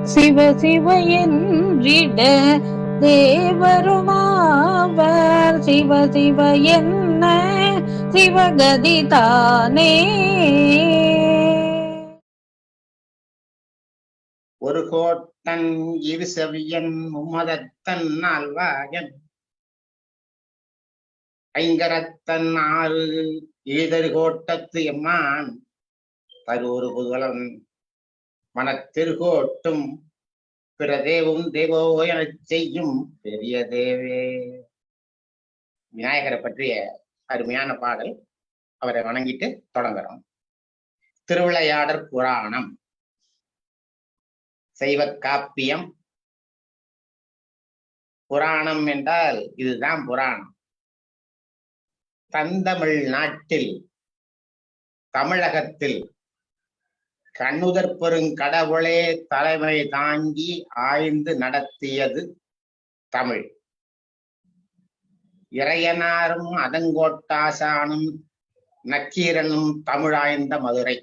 சிவ சிவ என்றிட தேவருமாவர் சிவ சிவ என்ன சிவகதி தானே. ஒரு கோட்டன் இரு செவியன் மும்மதத்தன் ஆழ்வாயன் ஐங்கரத்தன் ஆறு ஈதரு கோட்டத்து எம்மான் பரூறு புகழன் மனத்திருகோட்டும் பிறதேவும் தேவோ எனச் செய்யும் பெரிய தேவே. விநாயகரை பற்றிய அருமையான பாடல். அவரை வணங்கிட்டு தொடங்குறோம். திருவிளையாடற் புராணம் சைவ காப்பியம். புராணம் என்றால் இதுதான் புராணம். தந்தமிழ் நாட்டில் தமிழகத்தில் கண்ணுதற் பெருங்கடவுளே தலைமை தாங்கி ஆய்ந்து நடத்தியது தமிழ். இறையனாரும் அதங்கோட்டாசானும் நக்கீரனும் தமிழாய்ந்த மதுரை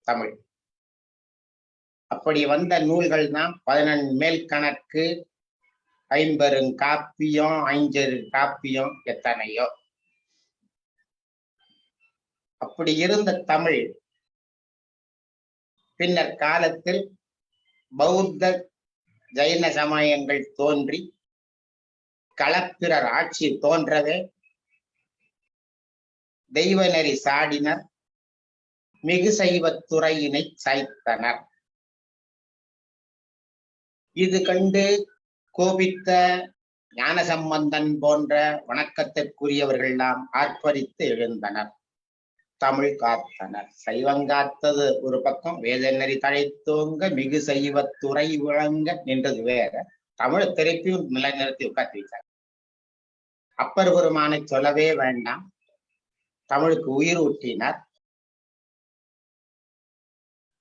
தமிழ். அப்படி வந்த நூல்கள் தான் 14 மேல் கணக்கு, 50 காப்பியம், 5 காப்பியம், எத்தனையோ. அப்படி இருந்த தமிழ் பின்னர் காலத்தில் பௌத்த ஜைன சமயங்கள் தோன்றி களப்பிரர் ஆட்சி தோன்றவே தெய்வநெறி சாடினர், மிகு சைவத்துறையினை சாய்த்தனர். இது கண்டு கோபித்த ஞானசம்பந்தன் போன்ற வணக்கத்திற்குரியவர்களெல்லாம் ஆர்ப்பரித்து எழுந்தனர், தமிழ் காத்தனர். சைவங்காத்தது ஒரு பக்கம், வேதநெறி தழைத்தோங்க மிகு சைவத்துறை விளங்க நின்றது வேற. தமிழை திருப்பியும் நிலைநிறுத்தி உட்கார்த்தி வைத்தார். அப்பர் பெருமானை சொல்லவே வேண்டாம், தமிழுக்கு உயிர் ஊட்டினார்.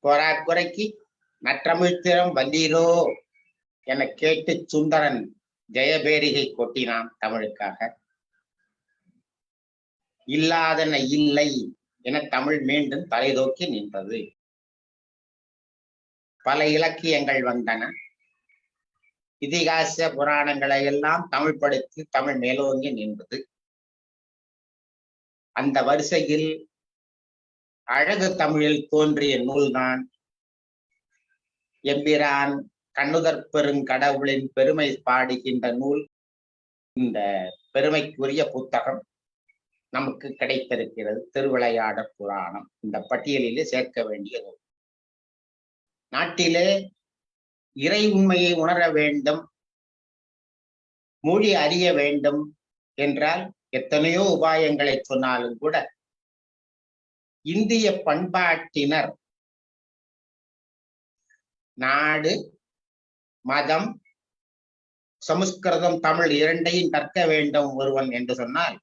போராக்குறைக்கு நற்றமிழ்த்திறம் வல்லீரோ என கேட்டு சுந்தரன் ஜெயபேரிகை கொட்டினான் தமிழுக்காக. இல்லாதன இல்லை என தமிழ் மீண்டும் தலைதோக்கி நின்றது. பல இலக்கியங்கள் வந்தன, இதிகாச புராணங்களை எல்லாம் தமிழ் படுத்தி தமிழ் மேலோங்கி நின்றது. அந்த வரிசையில் அழகு தமிழில் தோன்றிய நூல்தான் எம்பிரான் கண்ணுதற் பெருங்கடவுளின் பெருமை பாடுகின்ற நூல். இந்த பெருமைக்குரிய புத்தகம் நமக்கு கிடைத்திருக்கிறது, திருவிளையாடற் புராணம். இந்த பட்டியலிலே சேர்க்க வேண்டிய நூல். நாட்டிலே இறை உண்மையை உணர வேண்டும், மொழி அறிய வேண்டும் என்றால் எத்தனையோ உபாயங்களை சொன்னாலும் கூட இந்திய பண்பாட்டினர் நாடு, மதம், சமஸ்கிருதம், தமிழ் இரண்டையும் கற்க வேண்டும் ஒருவன் என்று சொன்னால்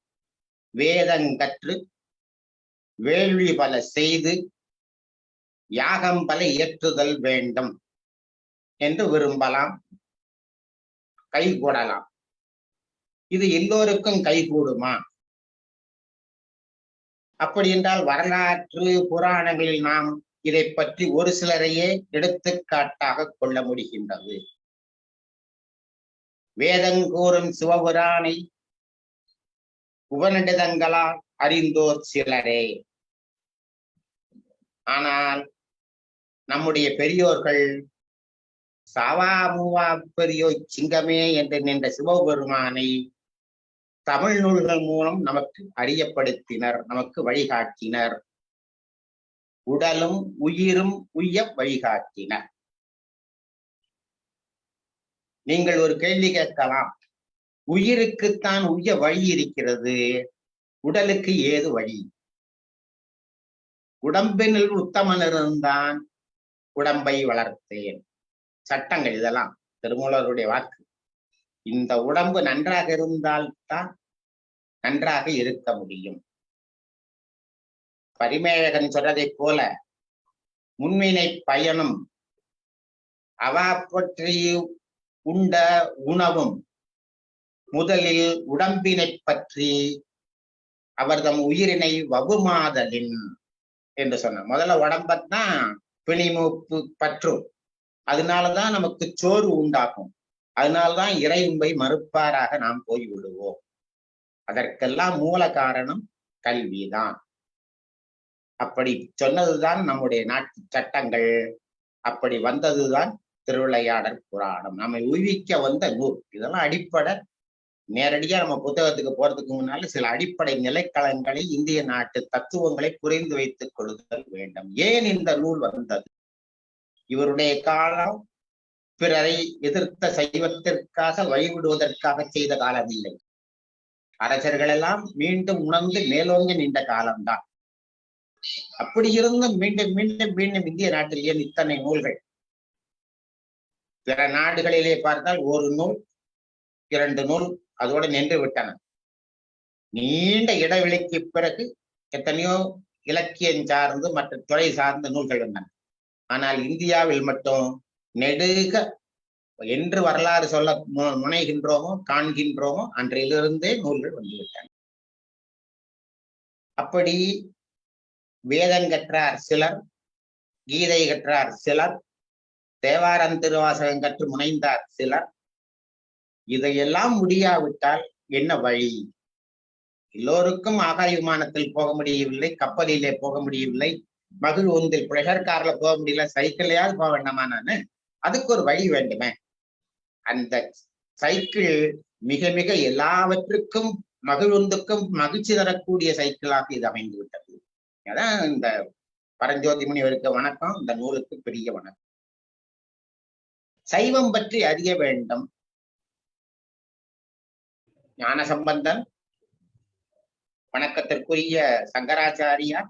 வேதங்கற்று வேள்வி பல செய்து யாகம் பல இயற்றுதல் வேண்டும் என்று விரும்பலாம், கைகூடலாம். இது எல்லோருக்கும் கைகூடுமா? அப்படி என்றால் வரலாற்று புராணங்களில் நாம் இதை பற்றி ஒரு சிலரையே எடுத்துக்காட்டாக கொள்ள முடிகின்றது. வேதங்கூறும் சிவபுராணை உபநிடதங்களால் அறிந்தோர் சிலரே. ஆனால் நம்முடைய பெரியோர்கள் சாவா மூவா பெரியோ சிங்கமே என்று நின்ற சிவபெருமானை தமிழ் நூல்கள் மூலம் நமக்கு அறியப்படுத்தினர், நமக்கு வழிகாட்டினர். உடலும் உயிரும் உய்ய வழிகாட்டினர். நீங்கள் ஒரு கேள்வி கேட்கலாம், உயிருக்குத்தான் உய்ய வழி இருக்கிறது, உடலுக்கு ஏது வழி? உடம்பினில் உத்தமன் இருந்தான் உடம்பை வளர்த்தேன். சட்டங்கள் இதெல்லாம் திருமூலருடைய வாக்கு. இந்த உடம்பு நன்றாக இருந்தால்தான் நன்றாக இருக்க முடியும். பரிமேழகன் சொல்றதை போல முன்வினை பயனும் அவா பற்றி உண்ட உணவும் முதலில் உடம்பினை பற்றி அவர்தம் உயிரினை வவுமாதலின் என்று சொன்ன. முதல்ல உடம்பத்தான் பிணிமூப்பு பற்றும், அதனாலதான் நமக்கு சோறு உண்டாகும். அதனால்தான் இறையும்பை மறுப்பாராக நாம் போய்விடுவோம். அதற்கெல்லாம் மூல காரணம் கல்விதான். அப்படி சொன்னதுதான் நம்முடைய நாட்டு சட்டங்கள். அப்படி வந்ததுதான் திருவிளையாடற் புராணம். நம்மை உய்விக்க வந்த நூல். இதெல்லாம் அடிப்படை. நேரடியா நம்ம புத்தகத்துக்கு போறதுக்கு முன்னால சில அடிப்படை நிலைக்களங்களை, இந்திய நாட்டு தத்துவங்களை புரிந்து வைத்துக் கொள்ளுதல் வேண்டும். ஏன் இந்த நூல் வந்தது? இவருடைய காலம் பிறரை எதிர்த்த சைவத்திற்காக வழிவிடுவதற்காக செய்த காலம் இல்லை. அரசர்கள் எல்லாம் மீண்டும் உணர்ந்து மேலோங்கி நின்ற காலம்தான். அப்படி இருந்தும் மீண்டும் மீண்டும் மீண்டும் இந்திய நாட்டில் ஏன் இத்தனை நூல்கள்? பிற நாடுகளிலே பார்த்தால் ஒரு நூல் 2 நூல் அதோடு நின்று விட்டன. நீண்ட இடைவெளிக்கு பிறகு எத்தனையோ இலக்கியம் சார்ந்து மற்ற துறை சார்ந்த நூல்கள் வந்தன. ஆனால் இந்தியாவில் மட்டும் நெடுக என்று வரலாறு சொல்ல முனைகின்றோமோ காண்கின்றோமோ அன்றிலிருந்தே நூல்கள் வந்துவிட்டன. அப்படி வேதம் கற்றார் சிலர், கீதை கற்றார் சிலர், தேவாரம் திருவாசகம் கற்று முனைந்தார் சிலர். இதையெல்லாம் முடியாவிட்டால் என்ன வழி? எல்லோருக்கும் ஆகாய விமானத்தில் போக முடியவில்லை, கப்பலிலே போக முடியவில்லை, மகிழ் ஒன்றில் பிளஷர் கார்ல போக முடியல, சைக்கிள்லயாவது போக வேண்டாமா? நானு அதுக்கு ஒரு வழி வேண்டுமே. அந்த சைக்கிள் மிக மிக எல்லாவற்றுக்கும் மகிழ்வுந்துக்கும் மகிழ்ச்சி தரக்கூடிய சைக்கிளாக இது அமைந்து விட்டது. அதான் இந்த பரஞ்சோதி முனிவருக்கு வணக்கம், இந்த நூலுக்கு பெரிய வணக்கம். சைவம் பற்றி அறிய வேண்டும். ஞானசம்பந்தன், வணக்கத்திற்குரிய சங்கராச்சாரியார்,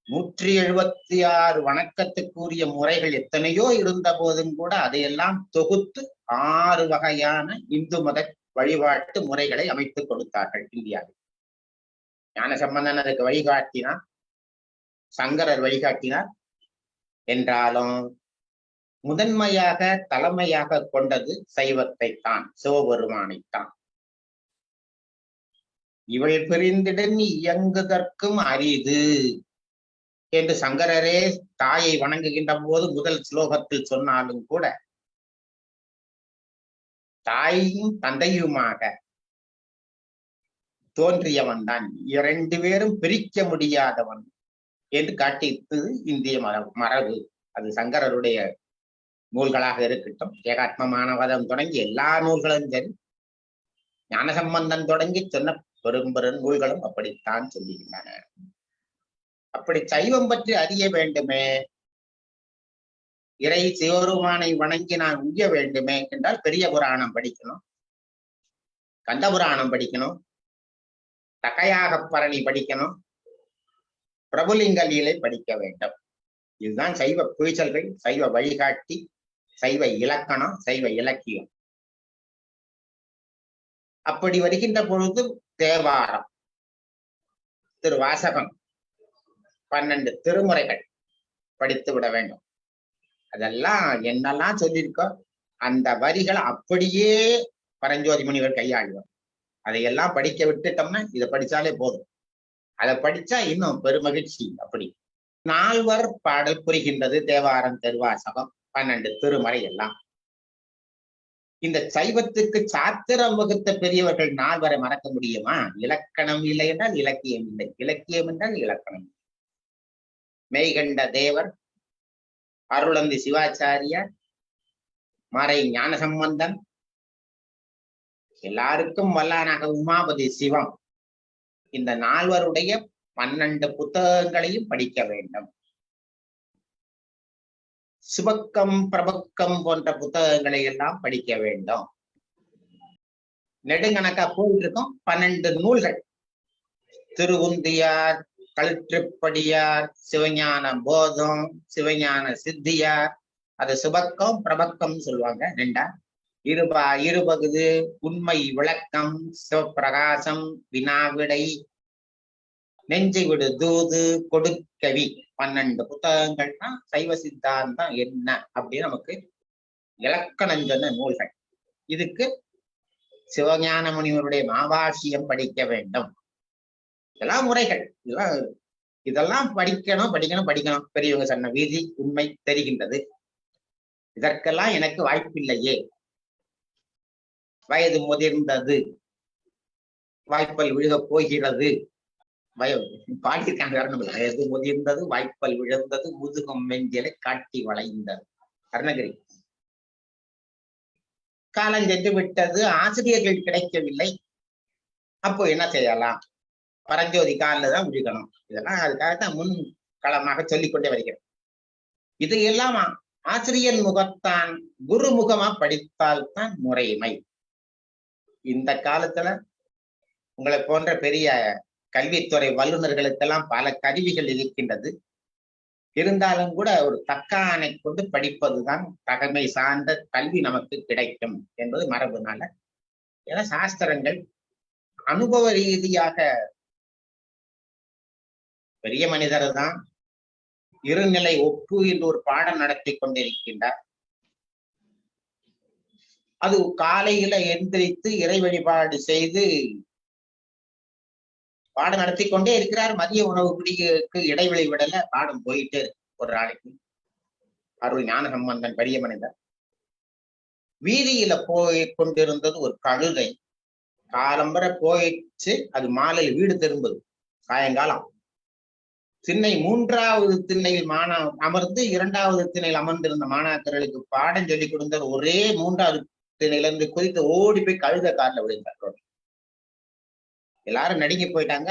176 வணக்கத்துக்குரிய முறைகள் எத்தனையோ இருந்த போதும் கூட அதையெல்லாம் தொகுத்து 6 வகையான இந்து மத வழிபாட்டு முறைகளை அமைத்துக் கொடுத்தார்கள் இந்தியாவில். ஞானசம்பந்தன் அதுக்கு வழிகாட்டினார், சங்கரர் வழிகாட்டினார். என்றாலும் முதன்மையாக தலைமையாக கொண்டது சைவத்தைத்தான், சிவபெருமானைத்தான். இவள் பிரிந்திடன் இயங்குதற்கும் அரிது என்று சங்கரரே தாயை வணங்குகின்ற போது முதல் ஸ்லோகத்தில் சொன்னாலும் கூட, தாயும் தந்தையுமாக தோன்றியவன் தான், 2 பேரும் பிரிக்க முடியாதவன் என்று காட்டித்தது இந்திய மரபு. அது சங்கரருடைய நூல்களாக இருக்கட்டும், ஏகாத்மமானவாதம் தொடங்கி எல்லா நூல்களும் சரி, ஞானசம்பந்தன் தொடங்கி சொன்ன பெரும் பெரும் நூல்களும் அப்படித்தான் சொல்லுகின்றன. அப்படி சைவம் பற்றி அறிய வேண்டுமே, இறை சிவபெருமானை வணங்கி நான் உய்ய வேண்டுமே என்றால் பெரிய புராணம் படிக்கணும், கந்த புராணம் படிக்கணும், தக்கையாக படிக்கணும், பிரபுலிங்க லீலை படிக்க வேண்டும். இதுதான் சைவ குவிச்சல்கள், சைவ வழிகாட்டி, சைவ இலக்கணம், சைவ இலக்கியம். அப்படி வருகின்ற பொழுது தேவாரம், திருவாசகம், 12 திருமுறைகள் படித்து விட வேண்டும். அதெல்லாம் என்னெல்லாம் சொல்லியிருக்கோ அந்த வரிகளை அப்படியே பரஞ்சோதி முனிவர் கையாளுவார். அதையெல்லாம் படிக்க விட்டுட்டோம்னா இதை படிச்சாலே போதும். அதை படிச்சா இன்னும் பெருமகிழ்ச்சி. அப்படி 4 பாடல் புரிகின்றது தேவாரம், திருவாசகம், 12 திருமறை எல்லாம். இந்த சைவத்துக்கு சாத்திரம் வகுத்த பெரியவர்கள் 4 மறக்க முடியுமா? இலக்கணம் இல்லை என்றால் இலக்கியம் இல்லை, இலக்கியம் என்றால் இலக்கணம். மெய்கண்ட தேவர், அருளந்தி சிவாச்சாரியார், மறை ஞானசம்பந்தன், எல்லாருக்கும் வல்லானாக உமாபதி சிவம், இந்த 4 12 புத்தகங்களையும் படிக்க வேண்டும். சுபக்கம், பிரபக்கம் போன்ற புத்தகங்களை எல்லாம் படிக்க வேண்டும். நெடுங்கணக்கா போயிட்டு இருக்கும் 12 நூல்கள். திருவுந்தியார், கழுற்றுப்படியார், சிவஞான போதம், சிவஞான சித்தியார், அது சுபக்கம் பிரபக்கம் சொல்லுவாங்க. 2 இருபகுது, உண்மை விளக்கம், சிவப்பிரகாசம், வினாவிடை, நெஞ்சை விடு தூது, கொடுக்கவி, 12 புத்தகங்கள்னா சைவ சித்தாந்தம் என்ன அப்படின்னு நமக்கு இலக்கணம் சொன்ன நூல்கள். இதுக்கு சிவஞான முனிவருடைய மாபாஷியம் படிக்க வேண்டும். இதெல்லாம் முறைகள். இதெல்லாம் படிக்கணும். பெரியவங்க சொன்ன விதி உண்மை தெரிகின்றது. இதற்கெல்லாம் எனக்கு வாய்ப்பில்லையே. வயது முதிர்ந்தது, வாய்ப்பல் விழுகப் போகிறது. பாடியிருக்காங்க. வயது முதிர்ந்தது, வாய்ப்பல் விழுந்தது, முதுகும் மெஞ்சிலை காட்டி வளைந்தது. அருணகிரி. காலம் சென்று விட்டது, ஆசிரியர்கள் கிடைக்கவில்லை. அப்போ என்ன செய்யலாம்? பரஞ்சோதி காலில் தான் விழுகணும். இதெல்லாம் அதுக்காகத்தான் முன் களமாக சொல்லிக்கொண்டே வருகிறேன். இது எல்லாம் ஆசிரியர் முகத்தான், குரு முகமா படித்தால் தான் முறைமை. இந்த காலத்துல உங்களை போன்ற பெரிய கல்வித்துறை வல்லுநர்களுக்கெல்லாம் பல கருவிகள் இருக்கின்றது. இருந்தாலும் கூட ஒரு தக்கானை கொண்டு படிப்பதுதான் தகமை சார்ந்த கல்வி நமக்கு கிடைக்கும் என்பது மரபுனால. ஏன்னா சாஸ்திரங்கள் அனுபவ ரீதியாக பெரிய மனிதர் தான் இருநிலை ஒப்பு என்று ஒரு பாடம் நடத்தி கொண்டிருக்கின்றார். அது காலையில எந்திரித்து இறை வழிபாடு செய்து பாடம் நடத்தி கொண்டே இருக்கிறார். மதிய உணவு குடிக்கு இடைவெளி விடல, பாடம் போயிட்டே இருக்கு. ஒரு நாளைக்கு அருள் ஞான சம்பந்தன் பெரிய மனிதர் வீதியில போய் கொண்டிருந்தது ஒரு கழுதை. காலம்பர போயிடுச்சு, அது மாலையில் வீடு திரும்புது. சாயங்காலம் திண்ணை 3வது திண்ணையில் அமர்ந்து 2வது திண்ணையில் அமர்ந்திருந்த மாணாக்கர்களுக்கு பாடம் சொல்லி கொடுத்த ஒரே 3வது திண்ணையில இருந்து குறித்து ஓடி போய் கழுத காலில் விழுந்தார். எல்லாரும் நடுங்கி போயிட்டாங்க.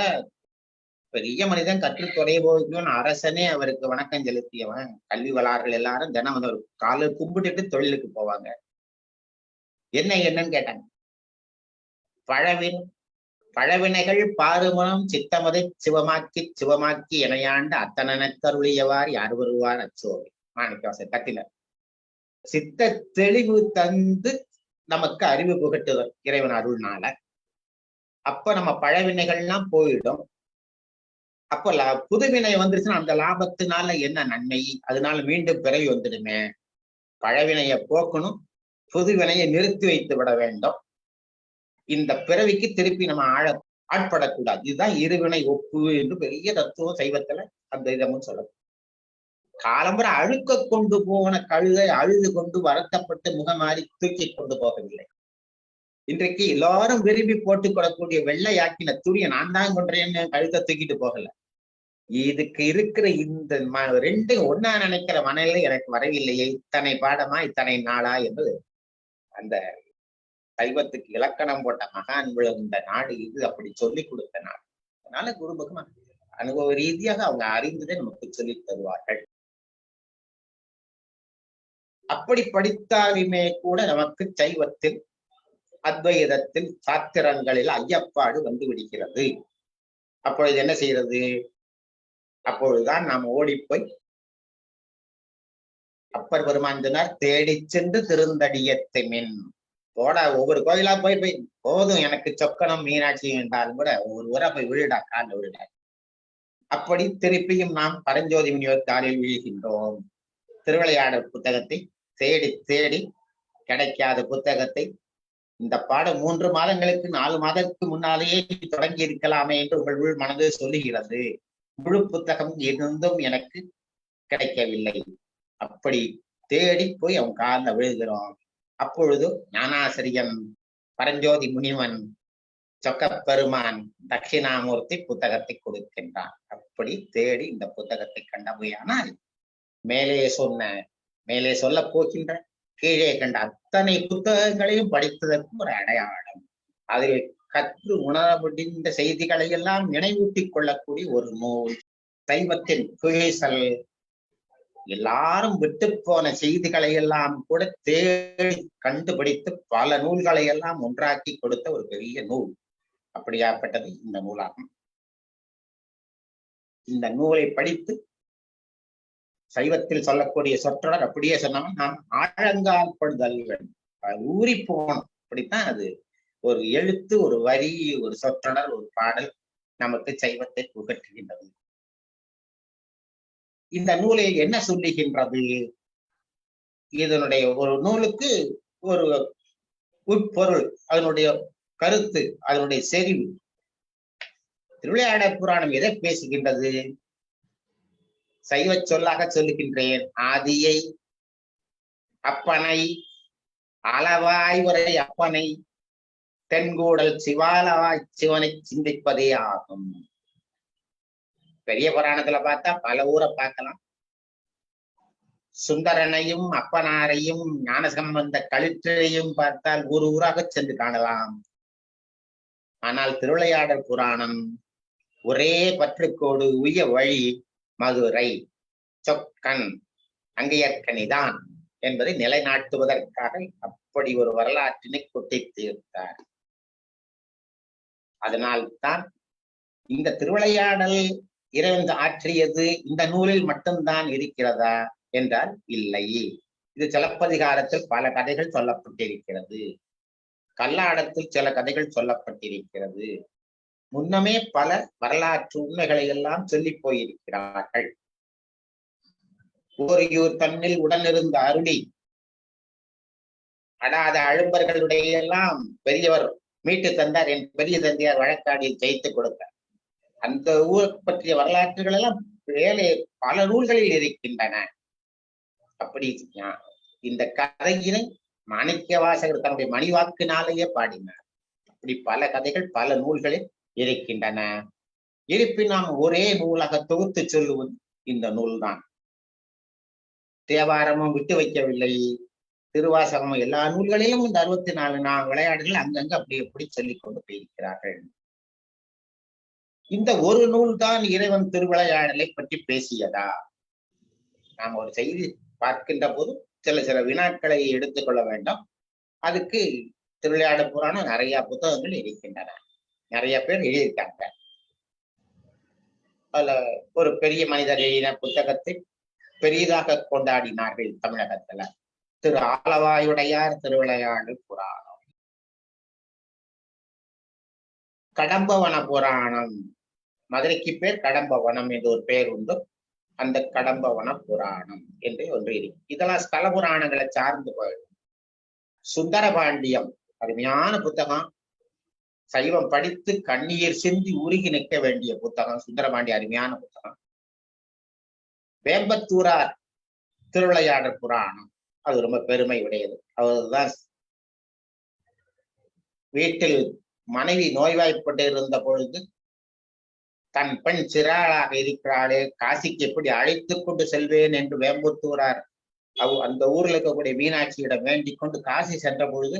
பெரிய மனிதன் கற்றுத் தொலைபோன்னு அரசனே அவருக்கு வணக்கம் செலுத்தியவன். கல்வி வளார்கள் எல்லாரும் தினம் வந்து ஒரு காலை கும்பிட்டுட்டு தொழிலுக்கு போவாங்க. என்னன்னு கேட்டாங்க. பழவினைகள் பாருமனம் சித்தமதை சிவமாக்கி இணையாண்டு அத்தனக்கருளியவார் யார் வருவார் அச்சோவி. மாணிக்கவாசகர் கத்தில சித்த தெளிவு தந்து நமக்கு அறிவு புகட்டுதல் இறைவன் அருள்னால. அப்ப நம்ம பழவினைகள்லாம் போயிடும். அப்ப புதுவினை வந்துருச்சுன்னா அந்த லாபத்தினால என்ன நன்மை? அதனால மீண்டும் பிறவி வந்துடுமே. பழவினையை போக்கணும், புதுவினையை நிறுத்தி வைத்து விட வேண்டும். இந்த பிறவிக்கு திருப்பி நம்ம ஆட்படக்கூடாது. இதுதான் இருவினை ஒப்பு என்று பெரிய தத்துவம் சைவத்துல அந்த இதமும் சொல்லணும். காலம்புற அழுக்க கொண்டு போன கழுதை அழுது கொண்டு வருத்தப்பட்டு முகமாறி தூக்கி கொண்டு போகவில்லை. இன்றைக்கு எல்லாரும் விரும்பி போட்டுக்கொள்ளக்கூடிய வெள்ளையாக்கின துணியை நான் தான் கொன்றேன்னு கழுத்தை தூக்கிட்டு போகல. இதுக்கு இருக்கிற இந்த ரெண்டையும் ஒன்னா நினைக்கிற மனநிலை எனக்கு வரவில்லையே. இத்தனை பாடமா இத்தனை நாளா என்பது அந்த சைவத்துக்கு இலக்கணம் போட்ட மகான் விழுந்த நாடு இது. அப்படி சொல்லி கொடுத்த நாடு. அதனால குருமுகம் அனுபவ ரீதியாக அவங்க அறிந்ததை நமக்கு சொல்லி தருவார்கள். அப்படி படித்தாலுமே கூட நமக்கு சைவத்தில் அத்வைதத்தில் சாத்திரங்களில் ஐயப்பாடு வந்து விடுகிறது. அப்பொழுது என்ன செய்யறது? அப்பொழுதுதான் நாம் ஓடிப்போய் அப்பர் பெருமான் சொன்னார், தேடி சென்று திருந்தடியத்தை மின் போடா. ஒவ்வொரு கோயிலா போய் போதும் எனக்கு சொக்கனம் மீனாட்சி என்றாலும் கூட ஒவ்வொரு ஊரா போய் விழுடா, காலில் விழுடா. அப்படி திருப்பியும் நாம் பரஞ்சோதி முனிவர் காலில் விழுகின்றோம். திருவிளையாடல் புத்தகத்தை தேடி தேடி கிடைக்காத புத்தகத்தை இந்த பாடம் 3 மாதங்களுக்கு 4 மாதத்துக்கு முன்னாலேயே தொடங்கி இருக்கலாமே என்று உங்கள் மனது சொல்லுகிறது. முழு புத்தகம் இருந்தும் எனக்கு கிடைக்கவில்லை. அப்படி தேடி போய் அவன் காலில் விழுகிறோம். அப்பொழுது ஞானாசிரியன் பரஞ்சோதி முனிவன் சொக்கப்பெருமான் தட்சிணாமூர்த்தி புத்தகத்தை கொடுக்கின்றான். அப்படி தேடி இந்த புத்தகத்தை கண்டபடியானால் மேலே சொல்ல போகின்ற கீழே கண்ட அத்தனை புத்தகங்களையும் படித்ததற்கு ஒரு அடையாளம். அதில் கற்று உணர முடிந்த செய்திகளை எல்லாம் நினைவூட்டிக் கொள்ளக்கூடிய ஒரு நூல். சைவத்தின் குகைசல் எல்லாரும் விட்டு போன செய்திகளை எல்லாம் கூட தேடி கண்டுபிடித்து பல நூல்களை எல்லாம் ஒன்றாக்கி கொடுத்த ஒரு பெரிய நூல். அப்படியாப்பட்டது இந்த நூலாகும். இந்த நூலை படித்து சைவத்தில் சொல்லக்கூடிய சொற்றொடர் அப்படியே சொன்னாலும் நாம் ஆழங்கால் படுதல் வேண்டும். ஊறி போகணும். அப்படித்தான் அது ஒரு எழுத்து, ஒரு வரி, ஒரு சொற்றொடர், ஒரு பாடல் நமக்கு சைவத்தை புகட்டுகின்றது. இந்த நூலை என்ன சொல்லுகின்றது? இதனுடைய ஒரு நூலுக்கு ஒரு உட்பொருள், அதனுடைய கருத்து, அதனுடைய செறிவு. திருவிளையாடல் புராணம் எதை பேசுகின்றது? சைவ சொல்லாக சொல்லுகின்றேன். ஆதியை அப்பனை அளவாய் உரை அப்பனை தென்கூடல் சிவாலவாய் சிவனை சிந்திப்பதே ஆகும். பெரிய புராணத்துல பார்த்தா பல ஊரை பார்க்கலாம். சுந்தரனையும் அப்பனாரையும் ஞானசம்பந்த களிற்றையும் பார்த்தால் ஊர் ஊராக சென்று காணலாம். ஆனால் திருவிளையாடல் புராணம் ஒரே பற்றுக்கோடு உய வழி மதுரை சொக்கன் அங்கையற்கனிதான் என்பதை நிலைநாட்டுவதற்காக அப்படி ஒரு வரலாற்றினை கொட்டி தீர்த்தார். அதனால்தான் இந்த திருவிளையாடல் இறைவன் ஆற்றியது இந்த நூலில் மட்டும்தான் இருக்கிறதா என்றால் இல்லை. இது சிலப்பதிகாரத்தில் பல கதைகள் சொல்லப்பட்டிருக்கிறது. கல்லாடத்தில் சில கதைகள் சொல்லப்பட்டிருக்கிறது. முன்னமே பல வரலாற்று உண்மைகளை எல்லாம் சொல்லி போயிருக்கிறார்கள். ஓரியூர் தன்னில் உடனிருந்த அருளி அடாத அழும்பர்களுடைய எல்லாம் பெரியவர் மீட்டு தந்தார். என் பெரிய தந்தையார் வழக்காடியில் ஜெயித்து கொடுத்தார். அந்த ஊர் பற்றிய வரலாற்றுகள் எல்லாம் பல நூல்களில் இருக்கின்றன. அப்படி இந்த கதையினை மாணிக்க வாசகர் தன்னுடைய மணிவாக்கினாலேயே பாடினார். அப்படி பல கதைகள் பல நூல்களில் இருக்கின்றன. இருப்பினும் நாம் ஒரே நூலாக தொகுத்து சொல்லுவது இந்த நூல்தான். தேவாரமும் விட்டு வைக்கவில்லை, திருவாசகமும் எல்லா நூல்களிலும் இந்த 64 விளையாடுகள் அங்கங்க அப்படி எப்படி சொல்லிக் கொண்டு போயிருக்கிறார்கள். இந்த ஒரு நூல் தான் இறைவன் திருவிளையாடலை பற்றி பேசியதா? நாம் ஒரு செய்தி பார்க்கின்ற போது சில வினாக்களை எடுத்துக்கொள்ள வேண்டும். அதுக்கு திருவிளையாடல் புராணம் நிறைய புத்தகங்கள் இருக்கின்றன, நிறைய பேர் எழுதியிருக்காங்க. அதுல ஒரு பெரிய மனிதர் எழுதின புத்தகத்தை பெரிதாக கொண்டாடினார்கள் தமிழகத்துல. திரு ஆலவாயுடையார் திருவிளையாடல் புராணம், கடம்பவன புராணம், மதுரைக்கு பேர் கடம்பவனம் என்று ஒரு பெயர் உண்டு. அந்த கடம்பவன புராணம் என்று ஒன்று இருக்கு. இதெல்லாம் ஸ்தல புராணங்களை சார்ந்து போயிடும். சுந்தரபாண்டியம் அருமையான புத்தகம். சைவம் படித்து கண்ணீர் சிந்தி உருகி நிற்க வேண்டிய புத்தகம் சுந்தரபாண்டிய, அருமையான புத்தகம். வேம்பத்தூரார் திருவிளையாடல் புராணம், அது ரொம்ப பெருமை உடையது. அவர்தான் வீட்டில் மனைவி நோய்வாய்ப்பட்டு இருந்த பொழுது தன் பெண் சிறாளாக இருக்கிறாளே, காசிக்கு எப்படி அழைத்து கொண்டு செல்வேன் என்று வேம்பத்தூரார் அந்த ஊர்ல இருக்கக்கூடிய மீனாட்சியிடம் வேண்டிக் கொண்டு காசி சென்ற பொழுது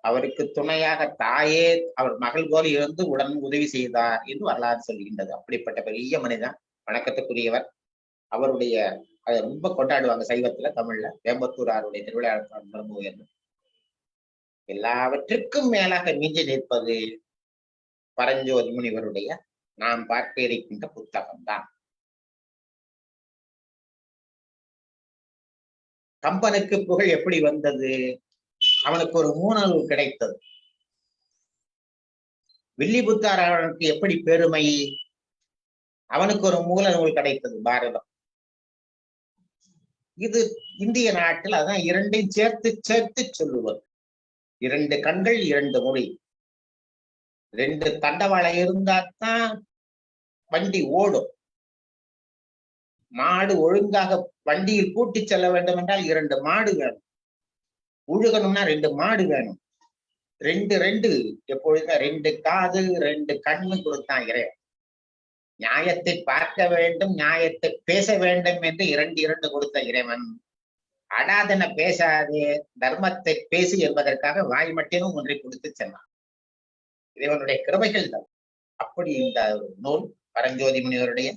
அவருக்கு துணையாக தாயே அவர் மகள் போல இருந்து உடன் உதவி செய்தார் என்று வரலாறு சொல்கின்றது. அப்படிப்பட்ட பெரிய மனிதன், வணக்கத்துக்குரியவர். அவருடைய அதை ரொம்ப கொண்டாடுவாங்க சைவத்துல, தமிழ்ல. வேம்பத்தூராருடைய திருவிளையாடல் எல்லாவற்றுக்கும் மேலாக மிஞ்சி நிற்பது பரஞ்சோதி முனிவருடைய நாம் பார்க்க இருக்கின்ற புத்தகம்தான். கம்பனுக்கு புகழ் எப்படி வந்தது? அவனுக்கு ஒரு மூணு கிடைத்தது. வில்லிபுத்தாரனுக்கு எப்படி பெருமை? அவனுக்கு ஒரு மூல நூல் கிடைத்தது, பாரதம். இது இந்திய நாட்டில் அதான் இரண்டையும் சேர்த்து சேர்த்து சொல்லுவது. 2 கண்கள் 2 மொழி, 2 தண்டவாளை இருந்தாத்தான் வண்டி ஓடும். மாடு ஒழுங்காக வண்டியில் கூட்டி செல்ல வேண்டும் என்றால் 2 மாடு வேணும். உழுகணும்னா 2 மாடு வேணும். 2 எப்பொழுதுமே 2 காது 2 கண்ணு கொடுத்தான் இறைவன். நியாயத்தை பார்க்க வேண்டும், நியாயத்தை பேச வேண்டும் என்று 2 கொடுத்த இறைவன் அடாதன பேசாதே, தர்மத்தை பேசு என்பதற்காக வாய் மட்டினும் ஒன்றை கொடுத்து சென்றான். இறைவனுடைய கிருபைகள் தான். அப்படி இந்த நூல் பரஞ்சோதி முனிவருடைய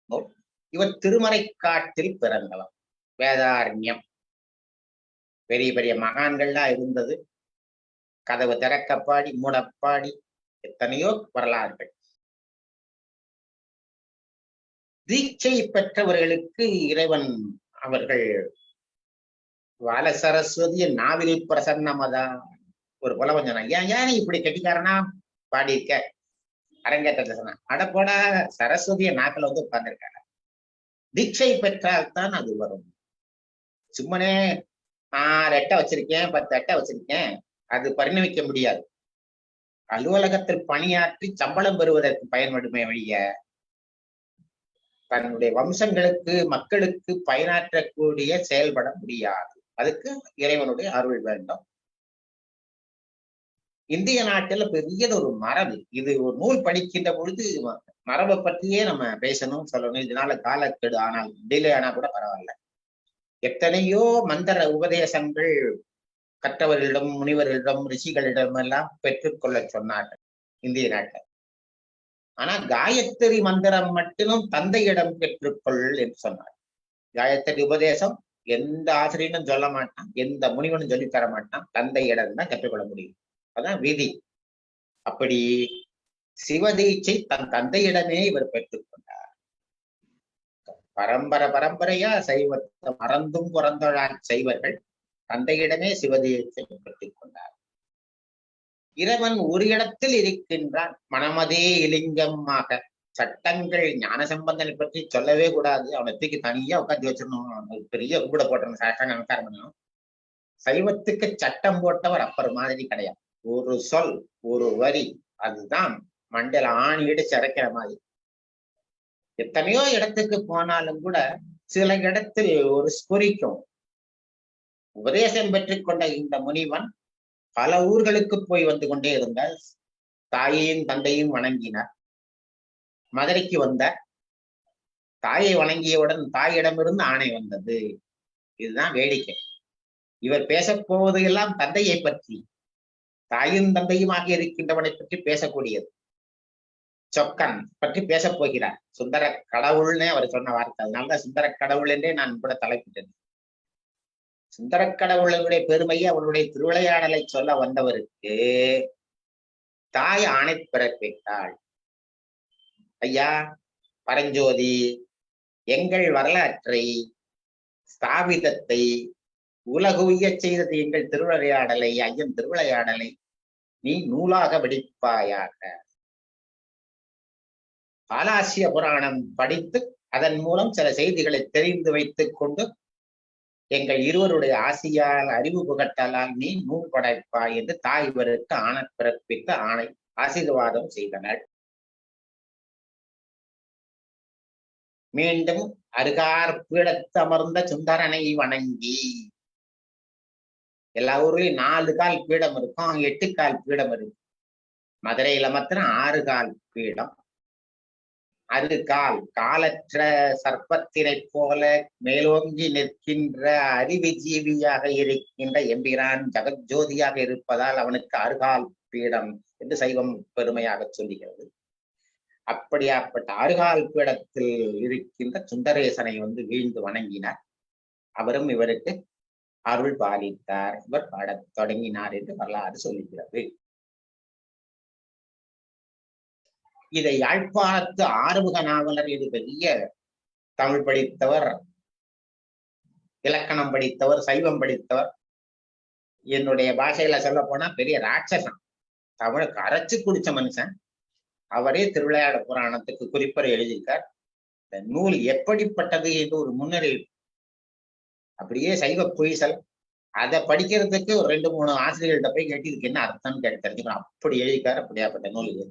நூல். இவர் திருமறைக்காட்டில் பிறந்தவர். வேதாரண்யம் பெரிய பெரிய மகான்கள்லாம் இருந்தது. கதவு திறக்கப்பாடி மூடப்பாடி எத்தனையோ வரலாறுகள். தீட்சை பெற்றவர்களுக்கு இறைவன் அவர்கள் வால சரஸ்வதிய நாவில் பிரசன்னமதா ஒரு புலவன் சொன்னான். ஏன் இப்படி கெட்டிக்காரனா பாடியிருக்க அரங்கேற்றத்தை சொன்னான். அடப்போடா, சரஸ்வதிய நாக்கில் வந்து உட்கார்ந்துருக்காங்க. தீட்சை பெற்றால்தான் அது வரும். சும்மனே 6 அட்டை வச்சிருக்கேன் 10 அட்டை வச்சிருக்கேன் அது பரிணமிக்க முடியாது. அலுவலகத்தில் பணியாற்றி சம்பளம் பெறுவதற்கு பயன்படுமே வழிய தன்னுடைய வம்சங்களுக்கு மக்களுக்கு பயனாற்றக்கூடிய செயல்பட முடியாது. அதுக்கு இறைவனுடைய அருள் வேண்டும். இந்திய நாட்டில் பெரியது ஒரு மரபு. இது ஒரு நூல் படிக்கின்ற பொழுது மரபை பற்றியே நம்ம பேசணும், சொல்லணும். இதனால காலக்கெடு ஆனால் டிலே ஆனா கூட பரவாயில்ல. எத்தனையோ மந்திர உபதேசங்கள் கற்றவர்களிடம், முனிவர்களிடம், ரிஷிகளிடம் எல்லாம் பெற்றுக்கொள்ள சொன்னார்கள் இந்திய நாட்டில். ஆனா காயத்ரி மந்திரம் மட்டும் தந்தையிடம் பெற்றுக்கொள் என்று சொன்னார். காயத்ரி உபதேசம் எந்த ஆசிரியனும் சொல்ல மாட்டான், எந்த முனிவனும் சொல்லி தர மாட்டான், தந்தையிடம் தான் கற்றுக்கொள்ள முடியும். அதான் விதி. அப்படி சிவதீட்சை தன் தந்தையிடமே இவர் பெற்றுக்கொண்டார். பரம்பரையா சைவத்தை மறந்தும் பிறந்தோழான் செய்வர்கள் தந்தையிடமே சிவதீட்சை பெற்றுக் கொண்டார். இறைவன் ஒரு இடத்தில் இருக்கின்றான், மனமதே இலிங்கமாக. சட்டங்கள் ஞானசம்பந்தனை பற்றி சொல்லவே கூடாது. அவனை தூக்கி தனியா உட்காந்து வச்சிடணும், பெரிய கூட போட்டணும், சாஷ்டாங்க நமஸ்காரம் பண்ணணும். சைவத்துக்கு சட்டம் போட்டவர் அப்பர் மாதிரி கிடையாது. ஒரு சொல், ஒரு வரி, அதுதான் மண்டல ஆணி இடிச்சு அரைக்கிற மாதிரி. எத்தனையோ இடத்துக்கு போனாலும் கூட சில இடத்தில் ஒரு ஸ்புரிக்கும். உபதேசம் பெற்றுக்கொண்ட இந்த முனிவன் பல ஊர்களுக்கு போய் வந்து கொண்டே இருந்தால் தாயையும் தந்தையும் வணங்கினார். மதுரைக்கு வந்த தாயை வணங்கியவுடன் தாயிடமிருந்து ஆணை வந்தது. இதுதான் வேடிக்கை. இவர் பேசப்போவது எல்லாம் தந்தையை பற்றி, தாயும் தந்தையுமாக இருக்கின்றவனை பற்றி பேசக்கூடியது. சொக்கன் பற்றி பேசப் போகிறார். சுந்தர கடவுள்னே அவர் சொன்ன வார்த்தை. அதனாலதான் சுந்தர கடவுள் என்றே நான் கூட தலைப்பிட்டேன். சுந்தர கடவுளுடைய பெருமையை, அவருடைய திருவிளையாடலை சொல்ல வந்தவருக்கு தாய் ஆணை பிறப்பித்தாள். ஐயா பரஞ்சோதி, எங்கள் வரலாற்றை, ஸ்தாபிதத்தை உலகுய்ய செய்தது எங்கள் திருவிளையாடலை, ஐயன் திருவிளையாடலை நீ நூலாக வெடிப்பாயாக. பாலாசிய புராணம் படித்து அதன் மூலம் சில செய்திகளை தெரிந்து வைத்துக் கொண்டு எங்கள் இருவருடைய ஆசியால், அறிவு புகட்டலால் நீ நூல் படைப்பாய் என்று தாய் இவருக்கு ஆணை பிறப்பித்த ஆணை ஆசீர்வாதம் செய்தனர். மீண்டும் அருகார் பீடத்து அமர்ந்த சுந்தரனை வணங்கி, எல்லா ஊர்லயும் 4 கால் பீடம் இருக்கும், 8 கால் பீடம் இருக்கும். மதுரையில மாத்திரம் 6 கால் பீடம். அது காலற்ற சர்ப்பத்தினை போல மேலோங்கி நிற்கின்ற அறிவு ஜீவியாக இருக்கின்ற எம்பிரான் ஜகஜோதியாக இருப்பதால் அவனுக்கு 6 கால் பீடம் என்று சைவம் பெருமையாக சொல்லுகிறது. அப்படியாப்பட்ட 6 கால் பீடத்தில் இருக்கின்ற சுந்தரேசனை வீழ்ந்து வணங்கினார். அவரும் இவருக்கு அருள் பாலித்தார். இவர் பாடத் தொடங்கினார் என்று வரலாறு சொல்லுகிறது. இதை யாழ்ப்பாணத்து ஆறுமுக நாவலர், இது பெரிய தமிழ் படித்தவர், இலக்கணம் படித்தவர், சைவம் படித்தவர், என்னுடைய பாஷையில சொல்ல போனா பெரிய ராட்சசன், தமிழுக்கு அரைச்சு குடிச்ச மனுஷன். அவரே திருவிளையாட புராணத்துக்கு குறிப்பறை எழுதியிருக்கார். இந்த நூல் எப்படிப்பட்டது என்று ஒரு முன்னறிவு, அப்படியே சைவ பொய்சல். அதை படிக்கிறதுக்கு ஒரு 2-3 ஆசிரியர்கள்ட்ட போய் கேட்டு இதுக்கு என்ன அர்த்தம்னு கேட்டு தெரிஞ்சுக்கணும். அப்படி எழுதிக்கார். அப்படியாப்பட்ட நூல் இது.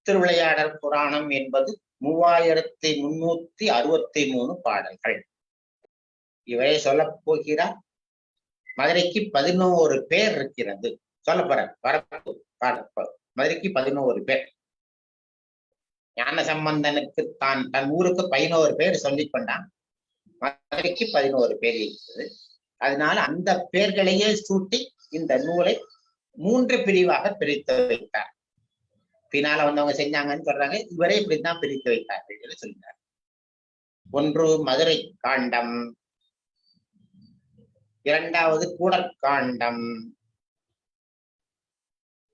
திருவிளையாடற் புராணம் என்பது 3363 பாடல்கள். இவரே சொல்ல போகிறார். மதுரைக்கு 11 பேர் இருக்கிறது. சொல்ல போற மதுரைக்கு 11 பேர். ஞான சம்பந்தனுக்கு தன் ஊருக்கு 11 பேர் சொல்லிக் கொண்டான். மதுரைக்கு 11 பேர் இருக்கிறது. அதனால அந்த பேர்களையே சூட்டி இந்த நூலை 3 பிரிவாக பிரித்து வைத்தார். பின்னால வந்தவங்க செஞ்சாங்கன்னு சொல்றாங்க, இவரே இப்படித்தான் பிரித்து வைத்தார்கள் என்று சொல்கிறார். 1 மதுரை காண்டம், 2வது கூடற்காண்டம்,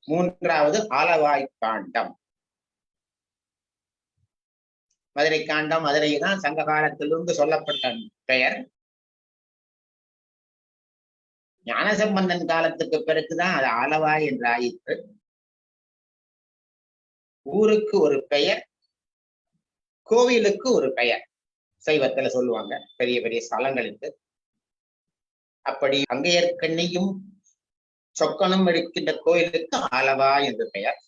3வது ஆலவாய் காண்டம். மதுரை காண்டம், மதுரை தான் சங்க காலத்திலிருந்து சொல்லப்பட்ட பெயர். ஞானசம்பந்தன் காலத்துக்கு பிறகுதான் அது ஆலவாய் என்று ஆயிற்று. ஊருக்கு ஒரு பெயர், கோவிலுக்கு ஒரு பெயர் சைவத்துல சொல்லுவாங்க, பெரிய பெரிய ஸ்தலங்களுக்கு. அப்படி அங்கையர்கண்ணியும் சொக்கனும் இருக்கின்ற கோயிலுக்கு ஆலவாய் என்று பெயர்.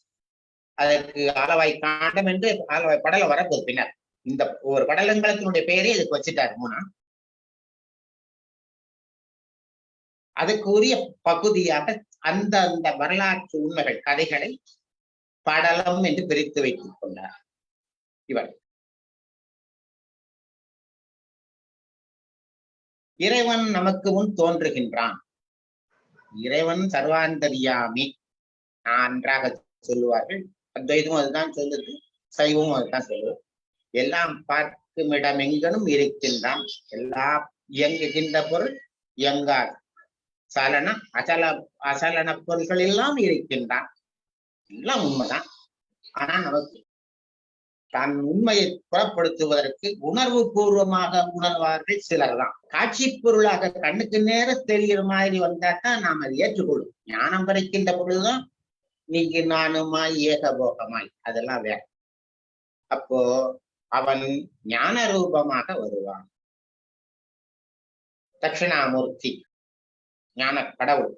அதற்கு ஆலவாய் காண்டம் என்று ஆலவாய் படலம் வரப்போகுது பின்னர். இந்த ஒரு படலங்களத்தினுடைய பெயரே இதுக்கு வச்சுட்டாரு மூணா. அதுக்கு உரிய பகுதியாக அந்த அந்த வரலாற்று உண்மைகள் கதைகளை படலம் என்று பிரித்து வைத்துக் கொண்டார் இவர். இறைவன் நமக்கு முன் தோன்றுகின்றான். இறைவன் சர்வாந்தரியாமி நன்றாக சொல்லுவார்கள். அத்வைதமும் அதுதான் சொல்லுது, சைவமும் அதுதான் சொல்லுது. எல்லாம் பார்க்கும் இடம் எங்கனும் இருக்கின்றான். எல்லாம் இயங்குகின்ற பொருள் இயங்காது. சலன அசலன பொருள்கள் எல்லாம் இருக்கின்றான். எல்லாம் உண்மைதான். ஆனா நமக்கு தன் உண்மையை புறப்படுத்துவதற்கு உணர்வு பூர்வமாக உணர்வார்கள் சிலர் தான். காட்சி பொருளாக கண்ணுக்கு நேர தெரிகிற மாதிரி வந்தாதான் நாம் அதை ஏற்றுக்கொள்ளும். ஞானம் படைக்கின்ற பொழுதுதான் நீங்க நானுமாய் ஏகபோகமாய் அதெல்லாம் வேற. அப்போ அவன் ஞான ரூபமாக வருவான். தட்சிணாமூர்த்தி ஞான கடவுள்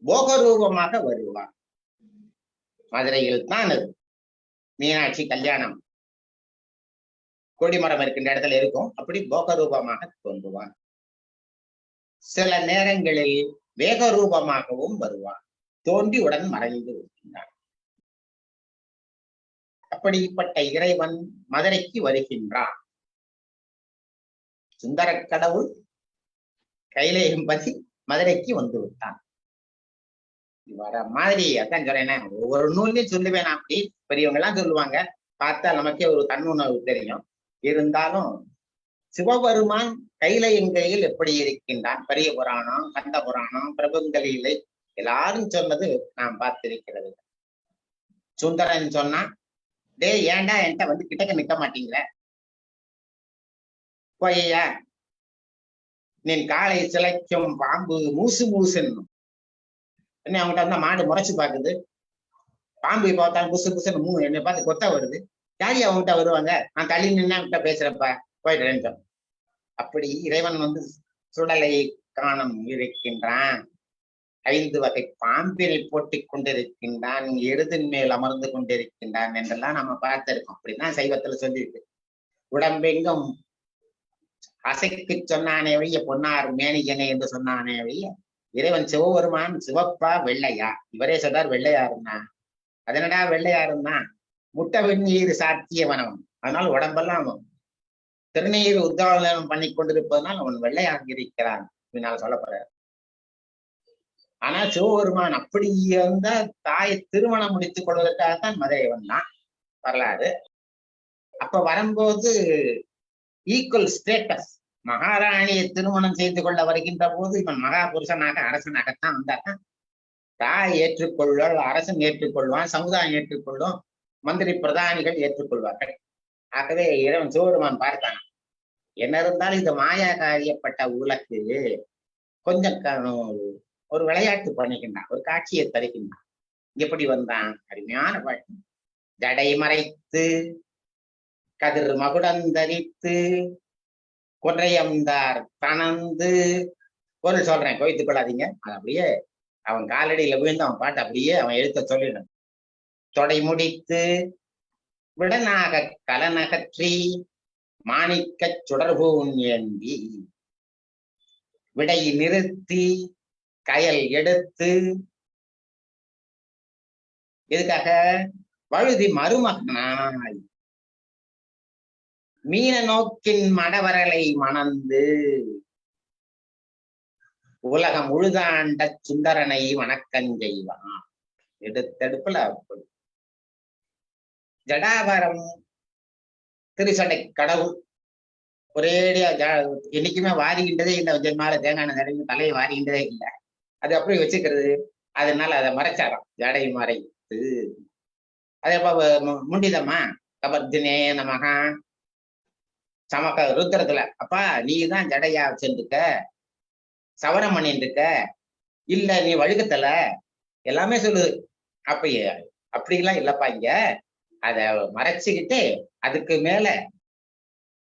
போக ரூபமாக வருவான். மதுரையில் தான் அது மீனாட்சி கல்யாணம் கொடிமரம் இருக்கின்ற இடத்துல இருக்கும். அப்படி போக ரூபமாக தோன்றுவான். சில நேரங்களில் வேக ரூபமாகவும் வருவான். தோன்றியுடன் மறைந்து வருகின்றான். அப்படிப்பட்ட இறைவன் மதுரைக்கு வருகின்றான். சுந்தர கடவுள் கையிலேயும் பதி மதுரைக்கு வந்து விட்டான். வர மாதிரி அதான் சொல்றேன். ஒவ்வொரு நூல்லையும் சொல்லுவேன். அப்படி பெரியவங்க எல்லாம் சொல்லுவாங்க. பார்த்தா நமக்கே ஒரு தன்னுணர்வு தெரியும். இருந்தாலும் சிவபெருமான் கையிலையும் கையில் எப்படி இருக்கின்றான். பெரிய புராணம், கந்த புராணம், பிரபுங்களிலே எல்லாரும் சொன்னது நாம் பார்த்திருக்கிறது. சுந்தரன் சொன்னா, டே ஏன்டா என்கிட்ட வந்து கிட்டக்க நிக்க மாட்டீங்கள, போய்யா நின் காலை சிலைக்கும் பாம்பு மூசு மூசுன்னு. என்ன அவங்ககிட்ட வந்தா மாடு முறைச்சு பாக்குது. பாம்பு பார்த்தா புசு புசுன்னு என்னை பார்த்து கொத்த வருது. யாரி அவங்ககிட்ட வருவாங்க? நான் தள்ளி நின்று அவங்ககிட்ட பேசுறப்ப போயிட்டு. அப்படி இறைவன் வந்து சுடலை காணம் இருக்கின்றான். 5 வகை பாம்பினை போட்டிக் கொண்டிருக்கின்றான். எருதின் மேல் அமர்ந்து கொண்டிருக்கின்றான் என்றெல்லாம் நம்ம பார்த்திருக்கோம். அப்படிதான் சைவத்துல சொல்லியிருக்கு. உடம்பெங்கும் அசைக்கு சொன்னானே வழிய பொன்னார் மேனியனே என்று சொன்னானே வழிய இறைவன் சிவபெருமான் சிவப்பா வெள்ளையா? இவரே சொல்றார் வெள்ளையா இருந்தான். அதனடா வெள்ளையா இருந்தான்? முட்டை வெந்நீர் சாத்தியவனவன். அதனால உடம்பெல்லாம் திருநீர் உத்தாரணம் பண்ணி கொண்டிருப்பதனால் அவன் வெள்ளையாக இருக்கிறான் இதனால சொல்லப்படுற. ஆனா சிவபெருமான் அப்படி இருந்த தாயை திருமணம் முடித்துக் கொள்வதற்காகத்தான் மதுரை வந்தான். வரலாறு அப்ப வரும்போது ஈக்குவல் ஸ்டேட்டஸ். மகாராணியை திருமணம் செய்து கொள்ள வருகின்ற போது இவன் மகா புருஷனாக அரசனாகத்தான் வந்தாதான். தாய் ஏற்றுக்கொள்வாள், அரசன் ஏற்றுக்கொள்வான், சமுதாயம் ஏற்றுக்கொள்ளும், மந்திரி பிரதானிகள் ஏற்றுக்கொள்வார்கள். ஆகவே இறைவன் சிவபெருமான் பார்த்தான், என்ன இருந்தாலும் இந்த மாயா காரியப்பட்ட உலகு கொஞ்சம் ஒரு விளையாட்டு பண்ணுகின்றான், ஒரு காட்சியை தருகின்றான். எப்படி வந்தான்? அருமையான பாட்டு. ஜடை மறைத்து கதிர் மகுடந்தரித்து கொன்றையம்தார் தனந்து. பொருள் சொல்றேன், கோவித்துக் கொள்ளாதீங்க. அது அப்படியே அவன் காலடியில விழுந்து அவன் பாட்டு அப்படியே அவன் எழுத்த சொல்லிடும். தொடை முடித்து விடனாக கலனகற்றி மாணிக்க சுடர்பூன் ஏந்தி விடை நிறுத்தி கயல் எடுத்து. எதுக்காக? வழுதி மருமகனாய் மீன நோக்கின் மடவரலை மணந்து உலகம் முழுதாண்ட சுந்தரனை வணக்கஞ்செய்வான். எடுத்தெடுப்புல ஜடாவரம் திருசடை கடவுள் ஒரேடியா என்னைக்குமே வாரிகின்றதே இல்லை. ஜென்மால தேங்கான தடவை தலையை வாரிகின்றதே இல்லை. அது அப்படி வச்சுக்கிறது. அதனால அதை மறைச்சாராம், ஜடை மறைத்து. அதே முண்டிதம்மா கபர்தினே நமகா சமக்க ருத்திரத்துல, அப்பா நீ தான் ஜடையா வச்சுருக்க, சவரம் பண்ணிட்டு இருக்க, இல்ல நீ வழுக்கத்தல, எல்லாமே சொல்லுது. அப்ப அப்படிலாம் இல்லப்பா, இங்க அத மறைச்சுக்கிட்டு அதுக்கு மேல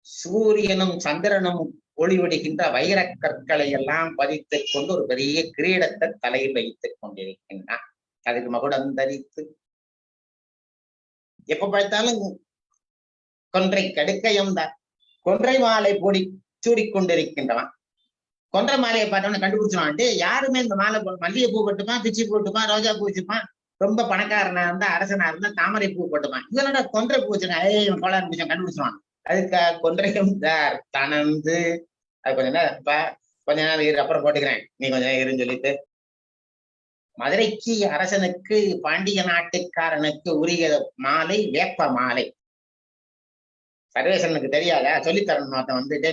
சூரியனும் சந்திரனும் ஒளிவிடுகின்ற வைர கற்களை எல்லாம் பதித்துக் கொண்டு ஒரு பெரிய கிரீடத்தை தலையில் வைத்துக் கொண்டிருக்கின்றான். அதுக்கு மகுடம் தரித்து எப்ப பார்த்தாலும் கொன்றை கடுக்கையும் தான் கொன்றை மாலை பொடி சூடிக்கொண்டிருக்கின்றவன். கொன்றை மாலையை பார்த்தவன கண்டுபிடிச்சுவான், யாருமே இந்த மாலை மல்லிகை பூ போட்டுப்பான், பிச்சி போட்டுப்பான், ரோஜா பூ வச்சுப்பான், ரொம்ப பணக்காரனா இருந்தா அரசனா இருந்தா தாமரை பூ போட்டுப்பான். இதனோட கொன்றை பூ வச்சுருக்கான், கோளாறு பூச்சம் கண்டுபிடிச்சுவான். அதுக்காக கொன்றையும் தனந்து அது கொஞ்ச நேரம் கொஞ்ச நேரம் இரு, அப்புறம் போட்டுக்கிறேன், நீ கொஞ்ச நேரம் இருன்னு சொல்லிட்டு மதுரைக்கு அரசனுக்கு பாண்டிய நாட்டுக்காரனுக்கு உரிய மாலை வேப்ப மாலை. சர்வேசனுக்கு தெரியாத சொல்லித்தரணும் வந்துட்டு,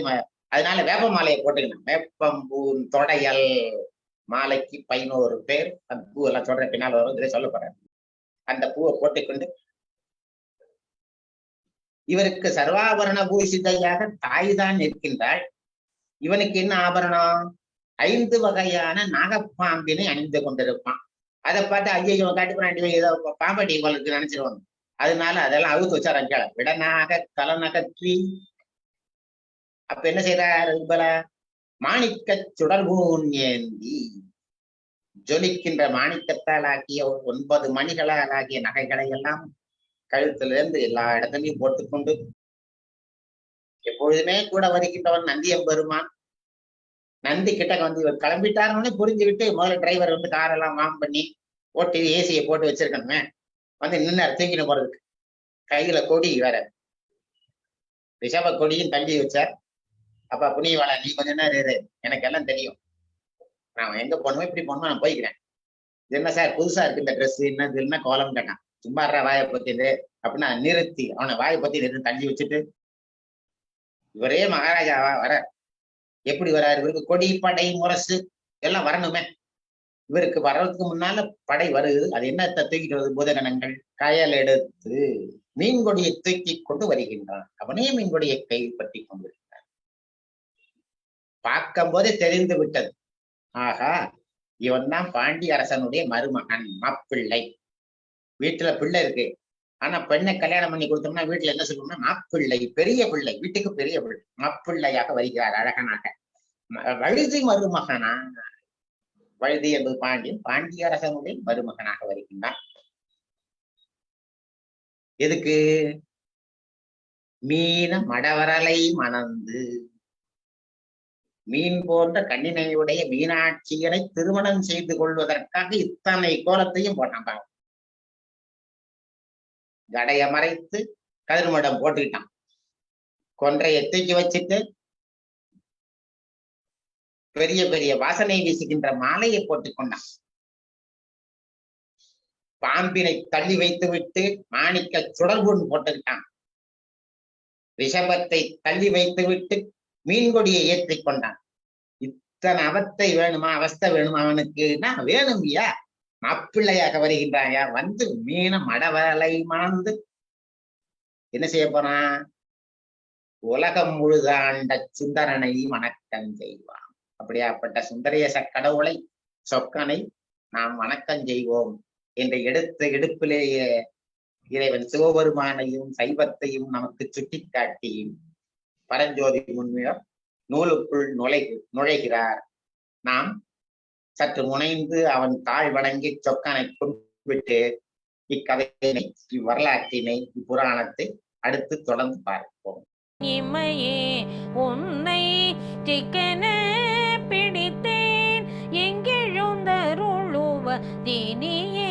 அதனால வேப்ப மாலையை போட்டுக்கணும். வேப்பம்பூன் தொடையல் மாலைக்கு 11 பேர். அந்த பூ எல்லாம் சொல்ற பின்னால் வரும், சொல்ல போறேன். அந்த பூவை போட்டுக்கொண்டு இவருக்கு சர்வாபரண பூஷிதையாக தாய் தான் நிற்கின்றாள். இவனுக்கு என்ன ஆபரணம்? 5 வகையான நாகப்பாம்பினை அணிந்து கொண்டிருப்பான். அதை பார்த்து ஐயோ காட்டுப்பாண்டி ஏதோ பாம்பட்டி உங்களுக்கு நினைச்சிருவாங்க. அதனால அதெல்லாம் அவுத்து வச்சாரங்க விடனாக கலநகற்றி. அப்ப என்ன செய்யறாரு? மாணிக்க சுடர்பூன் ஏந்தி ஜொலிக்கின்ற மாணிக்கத்தால் ஆக்கிய 9 மணிகளால் ஆகிய நகைகளை எல்லாம் கழுத்திலிருந்து எல்லா இடத்துலையும் போட்டுக்கொண்டு எப்பொழுதுமே கூட வருகின்றவன் நந்தியம்பெருமான். நந்தி கிட்ட வந்து இவர் கிளம்பிட்டாருன்னு புரிஞ்சு விட்டு முதல்ல டிரைவர் வந்து காரெல்லாம் வார்ம் பண்ணி ஓட்டி ஏசியை போட்டு வச்சிருக்கணுமே, வந்து நின்று தூக்கிட்டு போறதுக்கு. கையில கொடி வேற, ரிஷப கொடியும் தள்ளி வச்சார். அப்ப புனியவாளா, நீ கொஞ்ச நேரம் இரு, எனக்கு எல்லாம் தெரியும், நான் எங்க போகணுமோ இப்படி போகணுமோ நான் போய்க்கிறேன். இது என்ன சார் புதுசா இருக்கு இந்த ட்ரெஸ், என்னது என்ன கோலம் கேட்டான். சும்மா வாயை பத்திது அப்படின்னா நிறுத்தி அவனை வாயை பத்தி நிறுத்தி தள்ளி வச்சுட்டு, இவரே மகாராஜாவா வர, எப்படி வராரு? இவருக்கு கொடி படை முரசு எல்லாம் வரணுமே. இவருக்கு வர்றதுக்கு முன்னால படை வருது. அது என்ன தூக்கிட்டு வருது? பூதகணங்கள் கயல் எடுத்து மீன்கொடியை தூக்கி கொண்டு வருகின்றான். அவனே மீன்கொடியை கைப்பற்றி கொண்டிருக்கிறான். பார்க்கும் போதே தெரிந்து விட்டது, ஆகா இவன் தான் பாண்டிய அரசனுடைய மருமகன், மாப்பிள்ளை. வீட்டுல பிள்ளை இருக்கு, ஆனா பெண்ணை கல்யாணம் பண்ணி கொடுத்தோம்னா வீட்டுல என்ன சொல்லணும்னா மாப்பிள்ளை, பெரிய பிள்ளை, வீட்டுக்கு பெரிய பிள்ளை, மாப்பிள்ளையாக வருகிறார் அழகனாக. வழுதி மருமகனா? வழுதி என்பது பாண்டியன், பாண்டிய அரசனுடைய மருமகனாக வருகின்றான். எதுக்கு? மீன மடவரலை மணந்து, மீன் போன்ற கண்ணினையுடைய மீனாட்சியனை திருமணம் செய்து கொள்வதற்காக இத்தனை கோலத்தையும் போட்டான். ஜடைய மறைத்து கதிர்மடம் போட்டுக்கிட்டான். கொன்றையை தூக்கி வச்சுட்டு பெரிய பெரிய வாசனை வீசுகின்ற மாலையை போட்டுக் கொண்டான். பாம்பினை தள்ளி வைத்து விட்டு மாணிக்க சுடர்பூன் போட்டுக்கிட்டான். ரிஷபத்தை தள்ளி வைத்து விட்டு மீன்கொடியை ஏற்றிக் கொண்டான். இத்தனை அவஸ்தை வேணுமா? அவஸ்தை வேணுமா அவனுக்கு? வேணும் ஐயா, மாப்பிள்ளையாக வருகின்றாயா, வந்து மீன மடவலை மணந்து என்ன செய்ய போறான்? உலகம் முழுதாண்ட சுந்தரனை வணக்கம் செய்வான். அப்படியாப்பட்ட சுந்தரேச கடவுளை, சொக்கனை நாம் வணக்கம் செய்வோம் என்று எடுத்த எடுப்பிலேயே இறைவன் சிவபெருமானையும் சைவத்தையும் நமக்கு சுட்டிக்காட்டி பரஞ்சோதி முன்னிடம் நூலுக்குள் நுழைகிறார். நாம் சற்று முனைந்து அவன் தாழ் வணங்கி சொக்கனை கும்பிட்டு இக்கதையினை, இவ்வரலாற்றினை, இப்புராணத்தை அடுத்து தொடர்ந்து பார்ப்போம். இமையே உன்னை சிக்கன பிடித்தேன், எங்கெழுந்தருளுவ தினியே